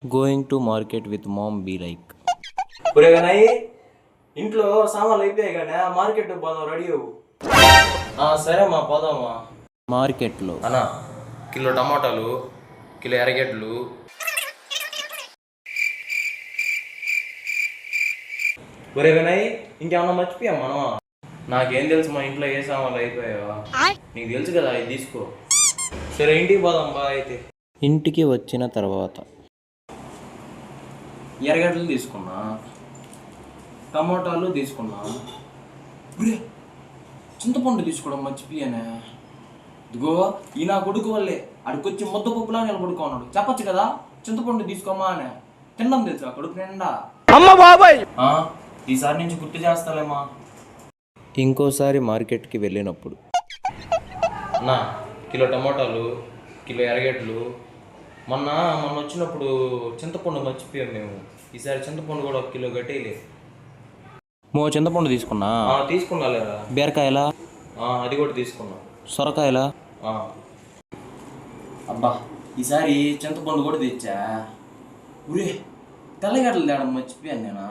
Going to market with mom be like. ఒరే గనాయి ఇంట్లో సామాన్లు అయిపోయాయి కానీ మార్కెట్ పోదాం రెడీ అవ్వు. సరే మా పోదామా. మార్కెట్లో అన్నా కిలో టమాటాలు, కిలో ఎర్రగడ్డలు. ఒరే గనాయి ఇంకేమన్నా మర్చిపోయాం మనం. నాకేం తెలుసు మా ఇంట్లో ఏ సామాన్లు అయిపోయావా, నీకు తెలుసు కదా, ఇది తీసుకో. సరే ఇంటికి పోదాం బా. అయితే ఇంటికి వచ్చిన తర్వాత ఎర్రగడ్డలు తీసుకున్నా, టమాటాలు తీసుకున్నా. చింతపండు తీసుకోవడం మర్చిపోయానే. ఇదిగో ఈ నా కొడుకు వల్లే అడికొచ్చి ముద్దపప్పులా నిలబడుకున్నాడు. చెప్పచ్చు కదా చింతపండు తీసుకోమా అని. తినడం తెలుసా కొడుకు నిండా. అమ్మ బాబాయ్, ఈసారి నుంచి గుర్తు చేస్తాలేమా. ఇంకోసారి మార్కెట్కి వెళ్ళినప్పుడు నా కిలో టమాటాలు, కిలో ఎర్రగడ్డలు. మొన్న వచ్చినప్పుడు చింతపండు మర్చిపోయాం మేము. ఈసారి చింతపండు కూడా 1 కిలో గట్టేలే. చింతపండు తీసుకున్నా. తీసుకున్నా లేదా. బీరకాయలా? అది కూడా తీసుకున్నా. సొరకాయలా? అబ్బా ఈసారి చింతపండు కూడా తెచ్చా. ఉరే తెల్లగడ్డలు తేడం మర్చిపోయాను నేను.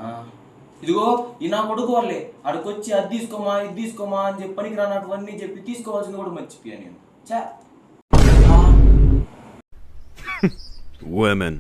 ఇదిగో ఈ నా కొడుకు వాళ్ళే అడికొచ్చి అది తీసుకోమా ఇది తీసుకోమా అని చెప్పి పనికి రానటువన్నీ చెప్పి తీసుకోవాల్సింది కూడా మర్చిపోయాను నేను. చా Women.